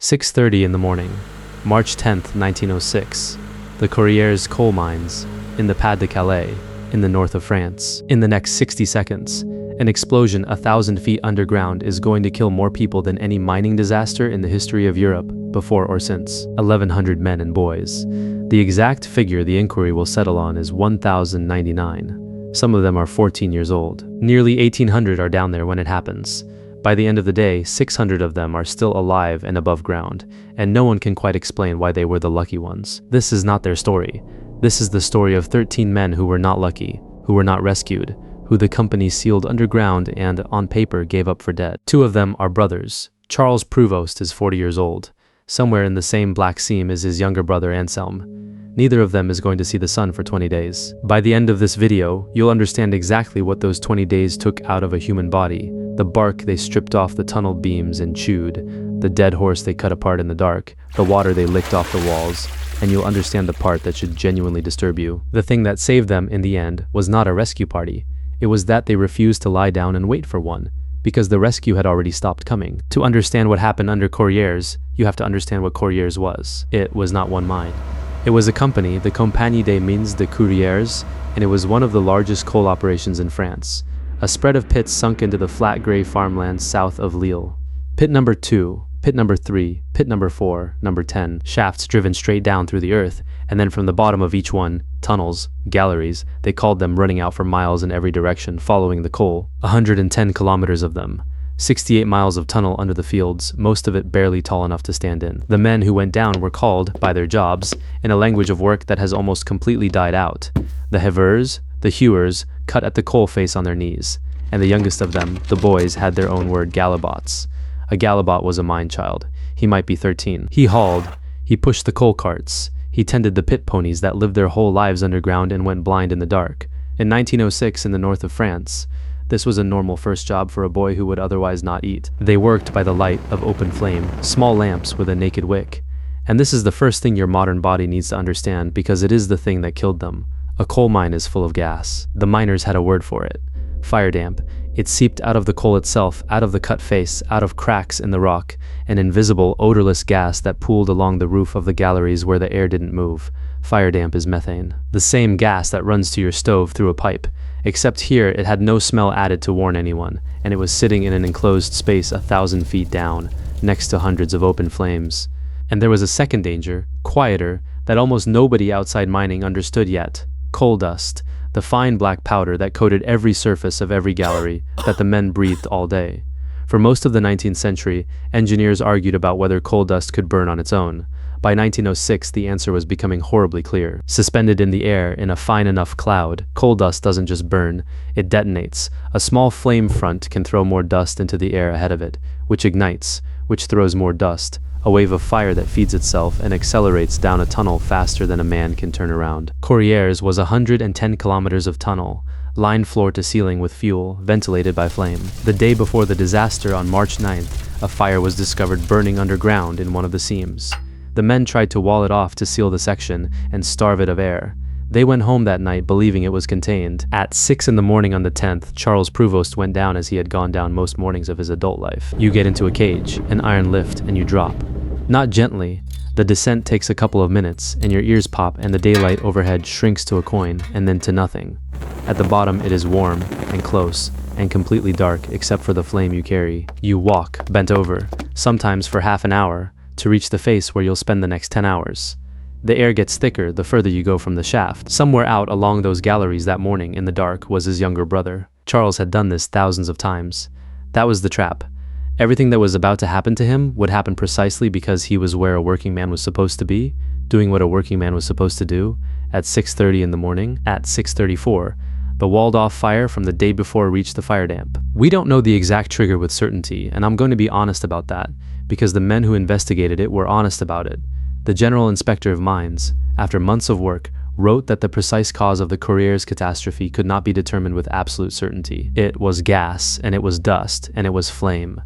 6:30 in the morning, March 10th, 1906. The Courrières coal mines, in the Pas de Calais, in the north of France. In the next 60 seconds, an explosion 1,000 feet underground is going to kill more people than any mining disaster in the history of Europe, before or since. 1,100 men and boys. The exact figure the inquiry will settle on is 1,099. Some of them are 14 years old. Nearly 1,800 are down there when it happens. By the end of the day, 600 of them are still alive and above ground, and no one can quite explain why they were the lucky ones. This is not their story. This is the story of 13 men who were not lucky, who were not rescued, who the company sealed underground and, on paper, gave up for dead. 2 of them are brothers. Charles Pruvost is 40 years old. Somewhere in the same black seam is his younger brother Anselm. Neither of them is going to see the sun for 20 days. By the end of this video, you'll understand exactly what those 20 days took out of a human body. The bark they stripped off the tunnel beams and chewed, the dead horse they cut apart in the dark, the water they licked off the walls, and you'll understand the part that should genuinely disturb you. The thing that saved them in the end was not a rescue party. It was that they refused to lie down and wait for one, because the rescue had already stopped coming. To understand what happened under Courrières, you have to understand what Courrières was. It was not one mine. It was a company, the Compagnie des Mines de Courrières, and it was one of the largest coal operations in France. A spread of pits sunk into the flat gray farmlands south of Lille. Pit number 2, pit number 3, pit number 4, number 10, shafts driven straight down through the earth, and then from the bottom of each one, tunnels, galleries, they called them, running out for miles in every direction following the coal. 110 kilometers of them. 68 miles of tunnel under the fields, most of it barely tall enough to stand in. The men who went down were called, by their jobs, in a language of work that has almost completely died out. The heveurs, the hewers, cut at the coal face on their knees, and the youngest of them, the boys, had their own word, galabots. A galabot was a mine child. He might be 13. He hauled, he pushed the coal carts, he tended the pit ponies that lived their whole lives underground and went blind in the dark. In 1906, in the north of France, this was a normal first job for a boy who would otherwise not eat. They worked by the light of open flame, small lamps with a naked wick. And this is the first thing your modern body needs to understand, because it is the thing that killed them. A coal mine is full of gas. The miners had a word for it. Fire damp. It seeped out of the coal itself, out of the cut face, out of cracks in the rock, an invisible, odorless gas that pooled along the roof of the galleries where the air didn't move. Fire damp is methane. The same gas that runs to your stove through a pipe, except here it had no smell added to warn anyone, and it was sitting in an enclosed space 1,000 feet down, next to hundreds of open flames. And there was a second danger, quieter, that almost nobody outside mining understood yet. Coal dust, the fine black powder that coated every surface of every gallery that the men breathed all day. For most of the 19th century, engineers argued about whether coal dust could burn on its own. By 1906, the answer was becoming horribly clear. Suspended in the air in a fine enough cloud, coal dust doesn't just burn, it detonates. A small flame front can throw more dust into the air ahead of it, which ignites, which throws more dust. A wave of fire that feeds itself and accelerates down a tunnel faster than a man can turn around. Courrières was 110 kilometers of tunnel, lined floor to ceiling with fuel, ventilated by flame. The day before the disaster on March 9th, a fire was discovered burning underground in one of the seams. The men tried to wall it off to seal the section and starve it of air. They went home that night believing it was contained. At 6 in the morning on the 10th, Charles Pruvost went down as he had gone down most mornings of his adult life. You get into a cage, an iron lift, and you drop. Not gently. The descent takes a couple of minutes, and your ears pop and the daylight overhead shrinks to a coin, and then to nothing. At the bottom it is warm, and close, and completely dark except for the flame you carry. You walk, bent over, sometimes for half an hour, to reach the face where you'll spend the next 10 hours. The air gets thicker the further you go from the shaft. Somewhere out along those galleries that morning in the dark was his younger brother. Charles had done this thousands of times. That was the trap. Everything that was about to happen to him would happen precisely because he was where a working man was supposed to be, doing what a working man was supposed to do, at 6:30 in the morning. At 6:34, the walled-off fire from the day before reached the fire damp. We don't know the exact trigger with certainty, and I'm going to be honest about that, because the men who investigated it were honest about it. The General Inspector of Mines, after months of work, wrote that the precise cause of the Courrières catastrophe could not be determined with absolute certainty. It was gas, and it was dust, and it was flame.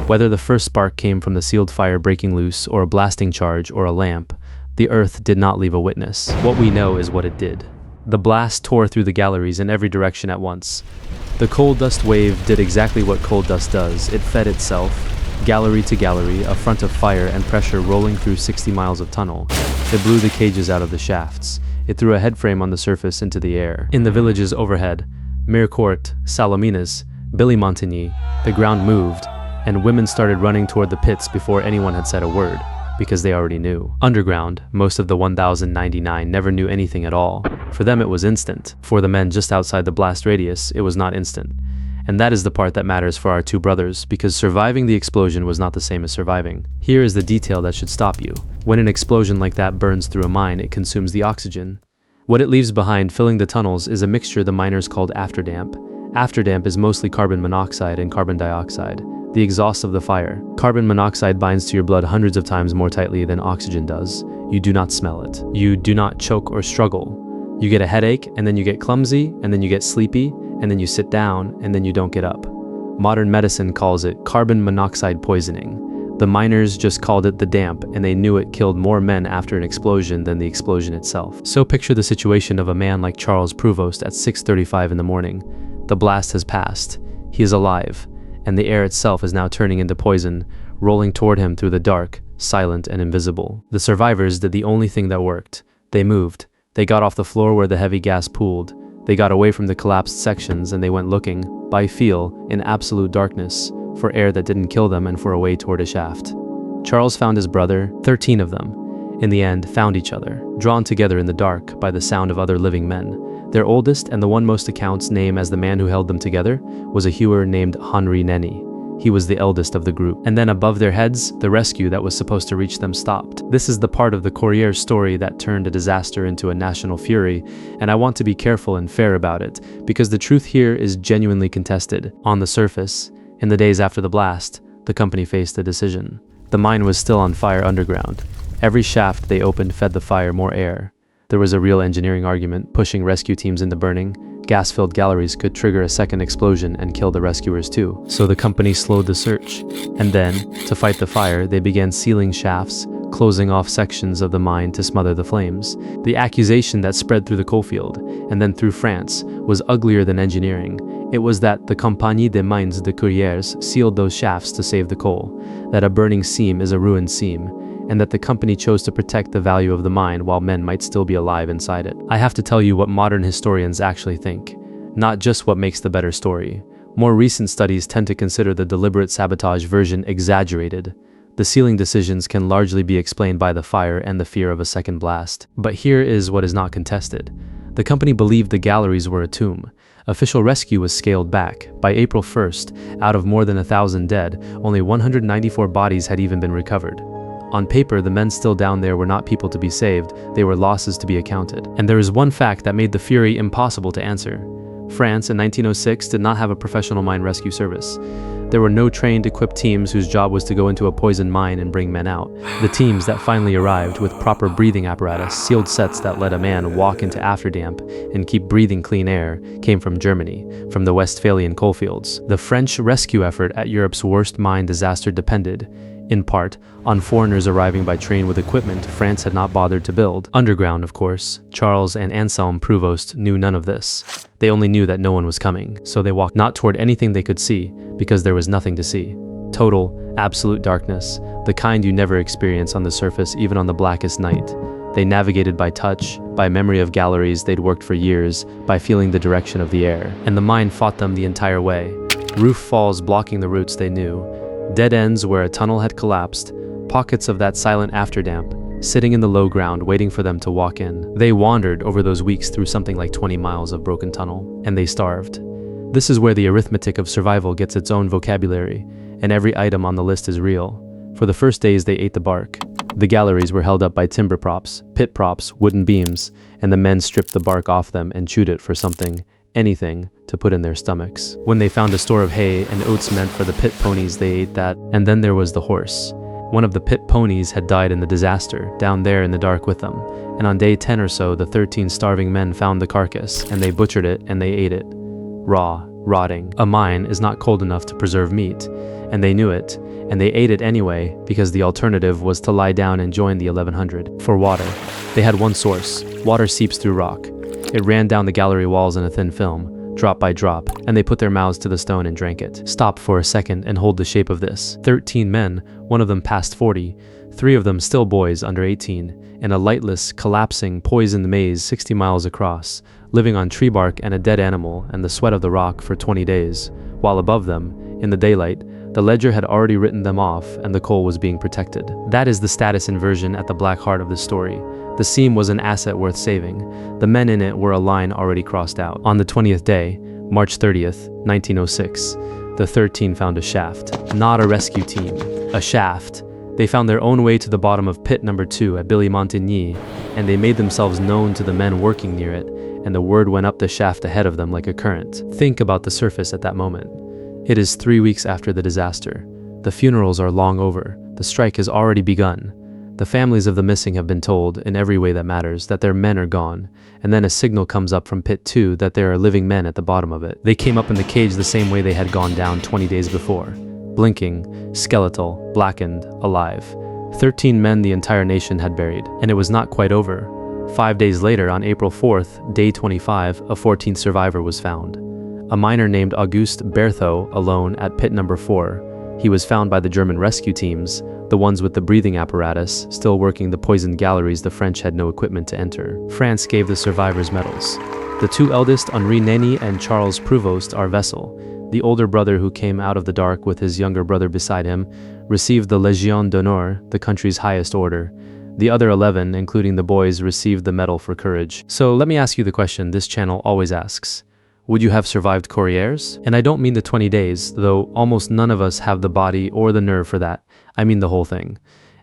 Whether the first spark came from the sealed fire breaking loose, or a blasting charge, or a lamp, the earth did not leave a witness. What we know is what it did. The blast tore through the galleries in every direction at once. The coal dust wave did exactly what coal dust does. It fed itself, gallery to gallery, a front of fire and pressure rolling through 60 miles of tunnel. It blew the cages out of the shafts. It threw a headframe on the surface into the air. In the villages overhead, Mirecourt, Salominas, Billy Montigny, the ground moved, and women started running toward the pits before anyone had said a word, because they already knew. Underground, most of the 1,099 never knew anything at all. For them it was instant. For the men just outside the blast radius, it was not instant. And that is the part that matters for our two brothers, because surviving the explosion was not the same as surviving. Here is the detail that should stop you. When an explosion like that burns through a mine, it consumes the oxygen. What it leaves behind filling the tunnels is a mixture the miners called afterdamp. Afterdamp is mostly carbon monoxide and carbon dioxide, the exhaust of the fire. Carbon monoxide binds to your blood hundreds of times more tightly than oxygen does. You do not smell it. You do not choke or struggle. You get a headache, and then you get clumsy, and then you get sleepy, and then you sit down, and then you don't get up. Modern medicine calls it carbon monoxide poisoning. The miners just called it the damp, and they knew it killed more men after an explosion than the explosion itself. So picture the situation of a man like Charles Pruvost at 6:35 in the morning. The blast has passed. He is alive, and the air itself is now turning into poison, rolling toward him through the dark, silent and invisible. The survivors did the only thing that worked. They moved. They got off the floor where the heavy gas pooled. They got away from the collapsed sections, and they went looking, by feel, in absolute darkness, for air that didn't kill them and for a way toward a shaft. Charles found his brother, 13 of them. In the end, found each other, drawn together in the dark by the sound of other living men. Their oldest, and the one most accounts name as the man who held them together, was a hewer named Henri Nenny. He was the eldest of the group. And then above their heads, the rescue that was supposed to reach them stopped. This is the part of the Courrières story that turned a disaster into a national fury, and I want to be careful and fair about it, because the truth here is genuinely contested. On the surface, in the days after the blast, the company faced a decision. The mine was still on fire underground. Every shaft they opened fed the fire more air. There was a real engineering argument, pushing rescue teams into burning. Gas-filled galleries could trigger a second explosion and kill the rescuers too. So the company slowed the search. And then, to fight the fire, they began sealing shafts, closing off sections of the mine to smother the flames. The accusation that spread through the coalfield, and then through France, was uglier than engineering. It was that the Compagnie des Mines de Courrières sealed those shafts to save the coal, that a burning seam is a ruined seam, and that the company chose to protect the value of the mine while men might still be alive inside it. I have to tell you what modern historians actually think, not just what makes the better story. More recent studies tend to consider the deliberate sabotage version exaggerated. The sealing decisions can largely be explained by the fire and the fear of a second blast. But here is what is not contested. The company believed the galleries were a tomb. Official rescue was scaled back. By April 1st, out of more than 1,000 dead, only 194 bodies had even been recovered. On paper, the men still down there were not people to be saved, they were losses to be accounted. And there is one fact that made the fury impossible to answer. France in 1906 did not have a professional mine rescue service. There were no trained, equipped teams whose job was to go into a poisoned mine and bring men out. The teams that finally arrived with proper breathing apparatus, sealed sets that let a man walk into afterdamp and keep breathing clean air, came from Germany, from the Westphalian coalfields. The French rescue effort at Europe's worst mine disaster depended, in part, on foreigners arriving by train with equipment France had not bothered to build. Underground, of course, Charles and Anselme Pruvost knew none of this. They only knew that no one was coming, so they walked not toward anything they could see, because there was nothing to see. Total, absolute darkness, the kind you never experience on the surface even on the blackest night. They navigated by touch, by memory of galleries they'd worked for years, by feeling the direction of the air. And the mine fought them the entire way. Roof falls blocking the routes they knew, dead ends where a tunnel had collapsed, pockets of that silent afterdamp, sitting in the low ground waiting for them to walk in. They wandered over those weeks through something like 20 miles of broken tunnel, and they starved. This is where the arithmetic of survival gets its own vocabulary, and every item on the list is real. For the first days they ate the bark. The galleries were held up by timber props, pit props, wooden beams, and the men stripped the bark off them and chewed it for something, anything, to put in their stomachs. When they found a store of hay and oats meant for the pit ponies, they ate that. And then there was the horse. One of the pit ponies had died in the disaster, down there in the dark with them. And on day 10 or so, the 13 starving men found the carcass, and they butchered it and they ate it. Raw, rotting. A mine is not cold enough to preserve meat, and they knew it, and they ate it anyway, because the alternative was to lie down and join the 1100. For water, they had one source. Water seeps through rock. It ran down the gallery walls in a thin film. drop by drop, and they put their mouths to the stone and drank it. Stop for a second and hold the shape of this. 13 men, one of them past 40, 3 of them still boys under 18, in a lightless, collapsing, poisoned maze 60 miles across, living on tree bark and a dead animal and the sweat of the rock for 20 days, while above them, in the daylight, the ledger had already written them off and the coal was being protected. That is the status inversion at the black heart of the story. The seam was an asset worth saving. The men in it were a line already crossed out. On the 20th day, March 30th, 1906, the 13 found a shaft. Not a rescue team, a shaft. They found their own way to the bottom of pit number 2 at Billy Montigny, and they made themselves known to the men working near it, and the word went up the shaft ahead of them like a current. Think about the surface at that moment. It is 3 weeks after the disaster. The funerals are long over. The strike has already begun. The families of the missing have been told, in every way that matters, that their men are gone, and then a signal comes up from pit 2 that there are living men at the bottom of it. They came up in the cage the same way they had gone down 20 days before. Blinking, skeletal, blackened, alive. 13 men the entire nation had buried, and it was not quite over. 5 days later, on April 4th, day 25, a 14th survivor was found. A miner named Auguste Berthaud, alone at pit number 4. He was found by the German rescue teams, the ones with the breathing apparatus, still working the poisoned galleries the French had no equipment to enter. France gave the survivors medals. The 2 eldest, Henri Nenny and Charles Pruvost, are vessel. The older brother, who came out of the dark with his younger brother beside him, received the Légion d'honneur, the country's highest order. The other 11, including the boys, received the Medal for Courage. So let me ask you the question this channel always asks. Would you have survived Courrières? And I don't mean the 20 days, though almost none of us have the body or the nerve for that. I mean the whole thing.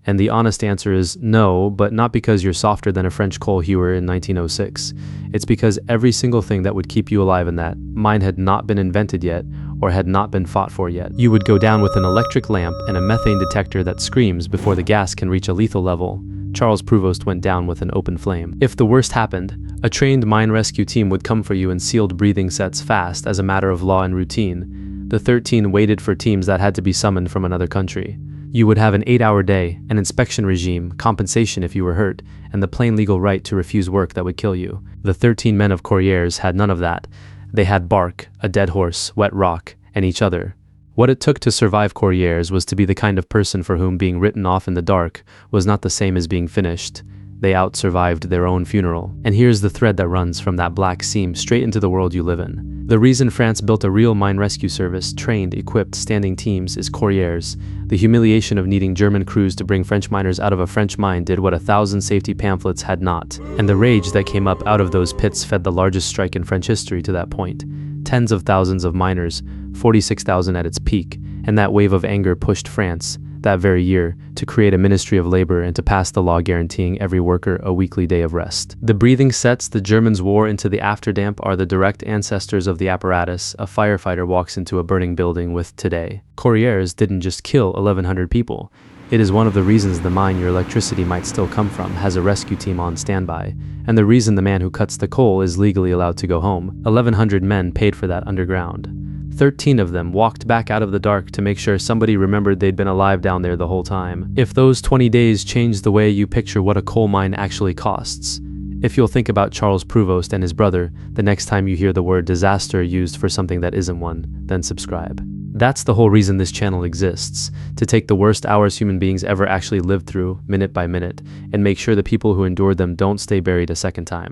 And the honest answer is no, but not because you're softer than a French coal hewer in 1906. It's because every single thing that would keep you alive in that mine had not been invented yet, or had not been fought for yet. You would go down with an electric lamp and a methane detector that screams before the gas can reach a lethal level. Charles Pruvost went down with an open flame. If the worst happened, a trained mine rescue team would come for you in sealed breathing sets fast as a matter of law and routine. The 13 waited for teams that had to be summoned from another country. You would have an 8-hour day, an inspection regime, compensation if you were hurt, and the plain legal right to refuse work that would kill you. The 13 men of Courrières had none of that. They had bark, a dead horse, wet rock, and each other. What it took to survive Courrières was to be the kind of person for whom being written off in the dark was not the same as being finished. They out-survived their own funeral. And here's the thread that runs from that black seam straight into the world you live in. The reason France built a real mine rescue service, trained, equipped, standing teams, is Courrières. The humiliation of needing German crews to bring French miners out of a French mine did what 1,000 safety pamphlets had not. And the rage that came up out of those pits fed the largest strike in French history to that point. Tens of thousands of miners, 46,000 at its peak, and that wave of anger pushed France, that very year, to create a Ministry of Labor and to pass the law guaranteeing every worker a weekly day of rest. The breathing sets the Germans wore into the afterdamp are the direct ancestors of the apparatus a firefighter walks into a burning building with today. Courrières didn't just kill 1,100 people. It is one of the reasons the mine your electricity might still come from has a rescue team on standby, and the reason the man who cuts the coal is legally allowed to go home. 1,100 men paid for that underground. 13 of them walked back out of the dark to make sure somebody remembered they'd been alive down there the whole time. If those 20 days changed the way you picture what a coal mine actually costs, if you'll think about Charles Pruvost and his brother the next time you hear the word disaster used for something that isn't one, then subscribe. That's the whole reason this channel exists, to take the worst hours human beings ever actually lived through, minute by minute, and make sure the people who endured them don't stay buried a second time.